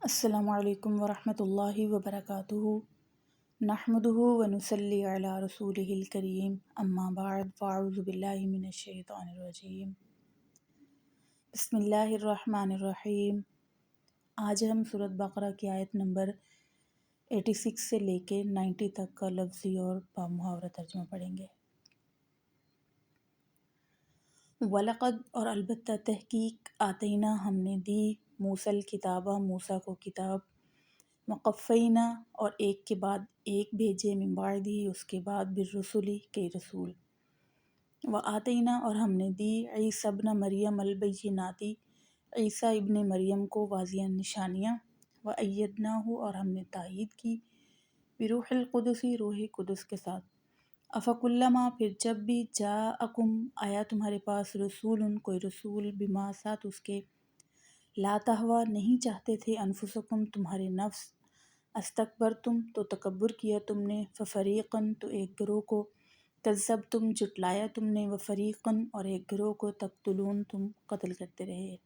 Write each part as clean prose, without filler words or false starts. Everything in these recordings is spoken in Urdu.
السلام علیکم ورحمۃ اللہ وبرکاتہ۔ نحمدہ ونصلی علی رسولہ الکریم، اما بعد فاعوذ باللہ من الشیطان الرجیم، بسم اللہ الرحمن الرحیم۔ آج ہم سورۃ بقرہ کی آیت نمبر 86 سے لے کے 90 تک کا لفظی اور بامحاورہ ترجمہ پڑھیں گے۔ وَلَقَدْ اور البتہ تحقیق آتینہ ہم نے دی موسیٰ الکتابہ موسیٰ کو کتاب، وقفینا اور ایک کے بعد ایک بھیجے من بعدہ اس کے بعد بالرسل کے رسول، وآتینا اور ہم نے دی عیسیٰ ابن مریم البینات عیسیٰ ابن مریم کو واضح نشانیاں، وأیدناہ اور ہم نے تائید کی بروح القدس روح قدس کے ساتھ، افکلما پھر جب بھی جاءکم آیا تمہارے پاس رسول کوئی رسول بما ساتھ اس کے لا تہوا نہیں چاہتے تھے انفسکم تمہارے نفس استکبرتم تو تکبر کیا تم نے ففریقاً تو ایک گروہ کو کذبتم جھٹلایا تم نے وفریقاً اور ایک گروہ کو تقتلون تم قتل کرتے رہے۔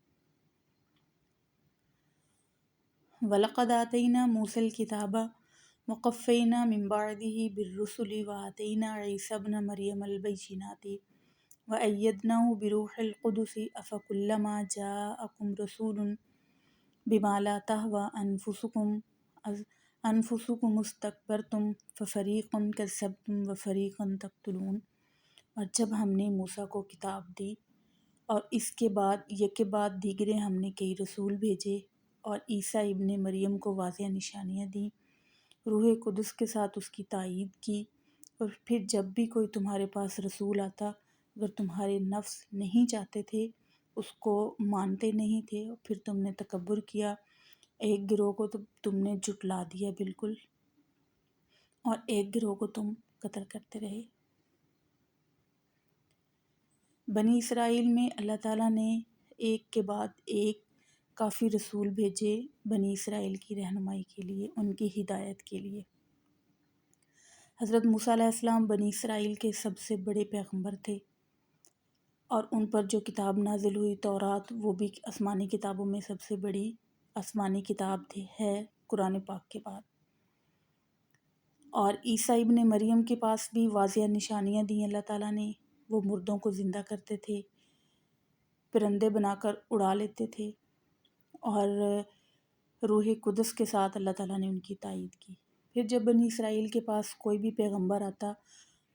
وَلَقَدْ آتَيْنَا مُوسَى الْكِتَابَ وَقَفَّيْنَا مِن بَعْدِهِ بِالرُّسُلِ وَآتَيْنَا عِيسَى ابْنَ مَرْيَمَ الْبَيِّنَاتِ وَأَيَّدْنَاهُ بِرُوحِ الْقُدُسِ أَفَكُلَّمَا جَاءَكُمْ رَسُولٌ بِمَا لَا تَهْوَىٰ أَنفُسُكُمُ اسْتَكْبَرْتُمْ فَفَرِيقًا كَذَّبْتُمْ وَفَرِيقًا تَقْتُلُونَ۔ اور جب ہم نے موسیٰ کو کتاب دی اور اس کے بعد یک بعد دیگرے ہم نے کئی رسول بھیجے اور عیسیٰ ابن مریم کو واضح نشانیاں دیں، روح قدس کے ساتھ اس کی تائید کی، اور پھر جب بھی کوئی تمہارے پاس رسول آتا اگر تمہارے نفس نہیں چاہتے تھے اس کو مانتے نہیں تھے، اور پھر تم نے تکبر کیا، ایک گروہ کو تم نے جھٹلا دیا بالکل، اور ایک گروہ کو تم قتل کرتے رہے۔ بنی اسرائیل میں اللہ تعالیٰ نے ایک کے بعد ایک کافی رسول بھیجے بنی اسرائیل کی رہنمائی کے لیے، ان کی ہدایت کے لیے۔ حضرت موسیٰ علیہ السلام بنی اسرائیل کے سب سے بڑے پیغمبر تھے، اور ان پر جو کتاب نازل ہوئی تورات وہ بھی آسمانی کتابوں میں سب سے بڑی آسمانی کتاب ہے قرآن پاک کے بعد۔ اور عیسیٰ ابن مریم کے پاس بھی واضح نشانیاں دیں اللہ تعالیٰ نے، وہ مردوں کو زندہ کرتے تھے، پرندے بنا کر اڑا لیتے تھے، اور روح قدس کے ساتھ اللہ تعالیٰ نے ان کی تائید کی۔ پھر جب بنی اسرائیل کے پاس کوئی بھی پیغمبر آتا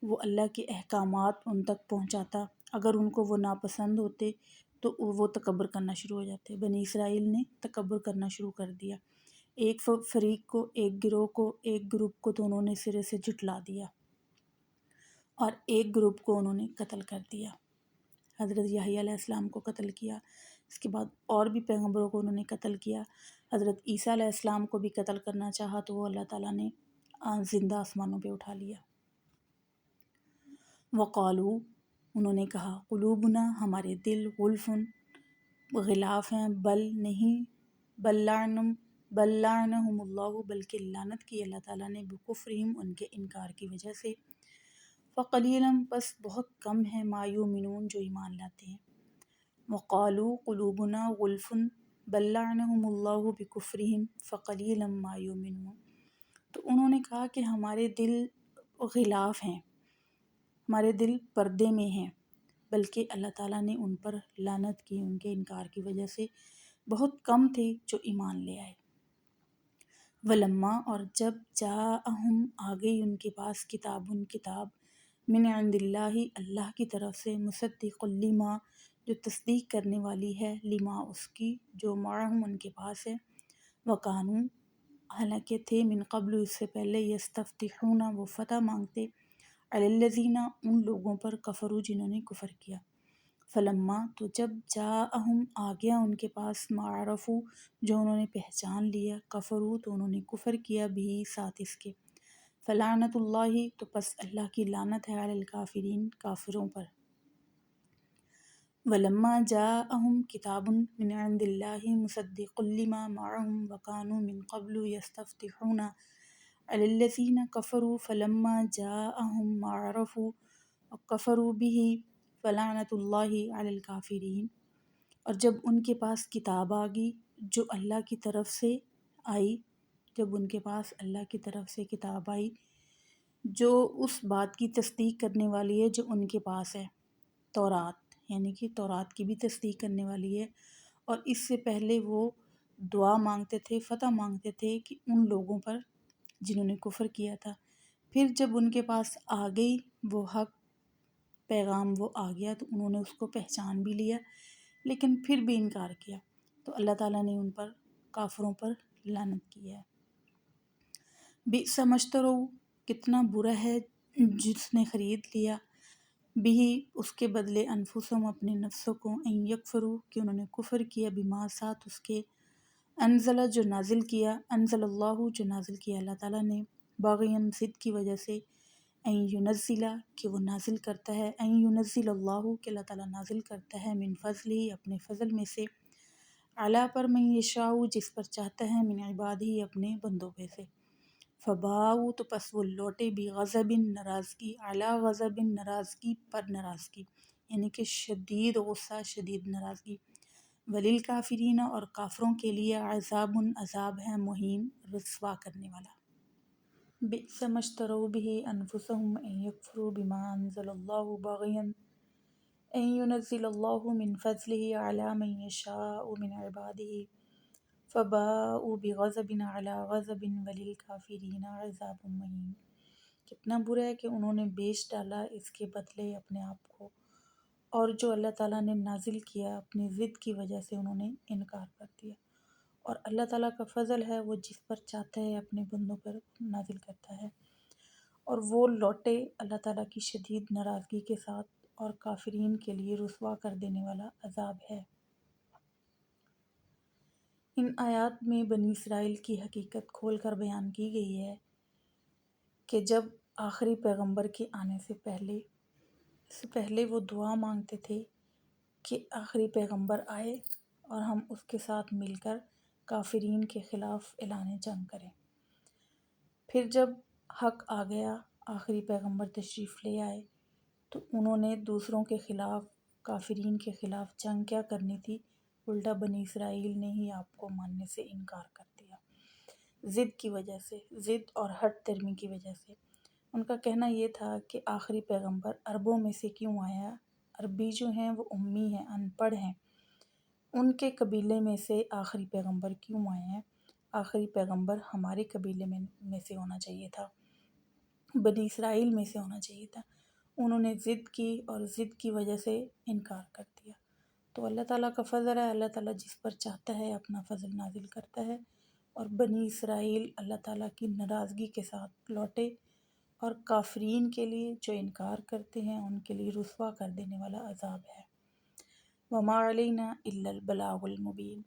وہ اللہ کے احکامات ان تک پہنچاتا، اگر ان کو وہ ناپسند ہوتے تو وہ تکبر کرنا شروع ہو جاتے۔ بنی اسرائیل نے تکبر کرنا شروع کر دیا، ایک فریق کو، ایک گروہ کو، ایک گروپ کو تو انہوں نے سرے سے جھٹلا دیا، اور ایک گروپ کو انہوں نے قتل کر دیا۔ حضرت یحییٰ علیہ السلام کو قتل کیا، اس کے بعد اور بھی پیغمبروں کو انہوں نے قتل کیا۔ حضرت عیسیٰ علیہ السلام کو بھی قتل کرنا چاہا تو وہ اللہ تعالیٰ نے زندہ آسمانوں پہ اٹھا لیا۔ وقالو انہوں نے کہا، قلوبنا ہمارے دل غلف غلاف ہیں، بل نہیں، بل لعنہم اللہ بلکہ لعنت کی اللہ تعالیٰ نے بکفرہم ان کے انکار کی وجہ سے، فقلیلا بس بہت کم ہے ما یؤمنون جو ایمان لاتے ہیں۔ وقالوا قلوبنا غلف بل لعنہم اللہ بکفرہم فقلیلا ما یؤمنون۔ تو انہوں نے کہا کہ ہمارے دل غلاف ہیں، ہمارے دل پردے میں ہیں، بلکہ اللہ تعالیٰ نے ان پر لعنت کی ان کے انکار کی وجہ سے، بہت کم تھے جو ایمان لے آئے۔ ولما اور جب جاءہم آ گئی ان کے پاس کتاب من عند اللہ اللہ کی طرف سے، مصدق لما جو تصدیق کرنے والی ہے، لما اس کی جو معہم ان کے پاس ہے، وکانوا حالانکہ تھے من قبل اس سے پہلے یستفتحون وہ فتح مانگتے علی الذین ان لوگوں پر کفروا جنہوں نے کفر کیا، فلما تو جب جاءہم آ گیا ان کے پاس ما عرفوا جو انہوں نے پہچان لیا، کفروا تو انہوں نے کفر کیا بھی ساتھ اس کے، فلعنت اللہ تو پس اللہ کی لعنت ہے علی الکافرین کافروں پر۔ ولما جاءہم کتاب من عند اللہ مصدق لما معہم وکانوا من قبل یستفتحون علی الذین کفروا فلما جاءہم ما عرفوا کفروا به فلعنت اللہ علی الکافرین۔ اور جب ان کے پاس کتاب آ گئی جو اللہ کی طرف سے آئی جب ان کے پاس اللہ کی طرف سے کتاب آئی جو اس بات کی تصدیق کرنے والی ہے جو ان کے پاس ہے، تورات، یعنی کہ تورات کی بھی تصدیق کرنے والی ہے۔ اور اس سے پہلے وہ دعا مانگتے تھے، فتح مانگتے تھے کہ ان لوگوں پر جنہوں نے کفر کیا تھا۔ پھر جب ان کے پاس آ گئی وہ حق پیغام، وہ آ گیا تو انہوں نے اس کو پہچان بھی لیا، لیکن پھر بھی انکار کیا، تو اللہ تعالیٰ نے ان پر، کافروں پر لعنت کی ہے۔ بئس ما اشتروا، کتنا برا ہے جس نے خرید لیا، بھی اس کے بدلے، انفسہم اپنے نفسوں کو، ان یکفروا کہ انہوں نے کفر کیا، بما ساتھ اس کے، انزل جو نازل کیا، انزل اللہ جو نازل کیا اللہ تعالیٰ نے، باغین ضد کی وجہ سے، این ینزل کہ وہ نازل کرتا ہے، این ینزل اللہ کہ اللہ تعالیٰ نازل کرتا ہے، من فضل اپنے فضل میں سے، علی پر من یشاء جس پر چاہتا ہے، من عبادہ اپنے بندوں میں سے، فباؤ تو پس وہ لوٹے، بغضب ناراضگی، علی غضب ناراضگی پر ناراضگی، یعنی کہ شدید غصہ، شدید ناراضگی، وللکافرین اور کافروں کے لیے، عذاب عذاب ہے، مہین رسوا کرنے والا۔ بئس ما اشتروا به انفسهم ان يكفروا بما انزل الله بغيا ان ينزل الله من فضله على من يشاء من عباده فباؤوا بغضب على غضب وللکافرین عذاب مہین۔ کتنا برا ہے کہ انہوں نے بیچ ڈالا اس کے بدلے اپنے آپ کو، اور جو اللہ تعالیٰ نے نازل کیا اپنی ضد کی وجہ سے انہوں نے انکار کر دیا۔ اور اللہ تعالیٰ کا فضل ہے، وہ جس پر چاہتا ہے اپنے بندوں پر نازل کرتا ہے، اور وہ لوٹے اللہ تعالیٰ کی شدید ناراضگی کے ساتھ، اور کافرین کے لیے رسوا کر دینے والا عذاب ہے۔ ان آیات میں بنی اسرائیل کی حقیقت کھول کر بیان کی گئی ہے کہ جب آخری پیغمبر کے آنے سے پہلے وہ دعا مانگتے تھے کہ آخری پیغمبر آئے اور ہم اس کے ساتھ مل کر کافرین کے خلاف اعلان جنگ کریں۔ پھر جب حق آ گیا، آخری پیغمبر تشریف لے آئے، تو انہوں نے دوسروں کے خلاف، کافرین کے خلاف جنگ کیا کرنی تھی، الٹا بنی اسرائیل نے ہی آپ کو ماننے سے انکار کر دیا، ضد کی وجہ سے، ضد اور ہٹ درمی کی وجہ سے۔ ان کا کہنا یہ تھا کہ آخری پیغمبر عربوں میں سے کیوں آیا، عربی جو ہیں وہ امی ہیں، ان پڑھ ہیں، ان کے قبیلے میں سے آخری پیغمبر کیوں آئے ہیں، آخری پیغمبر ہمارے قبیلے میں سے ہونا چاہیے تھا، بنی اسرائیل میں سے ہونا چاہیے تھا۔ انہوں نے ضد کی اور ضد کی وجہ سے انکار کر دیا۔ تو اللہ تعالیٰ کا فضل ہے، اللہ تعالیٰ جس پر چاہتا ہے اپنا فضل نازل کرتا ہے، اور بنی اسرائیل اللہ تعالیٰ کی ناراضگی کے ساتھ لوٹے، اور کافرین کے لیے جو انکار کرتے ہیں ان کے لیے رسوا کر دینے والا عذاب ہے۔ وما علینا الا البلاغ المبین۔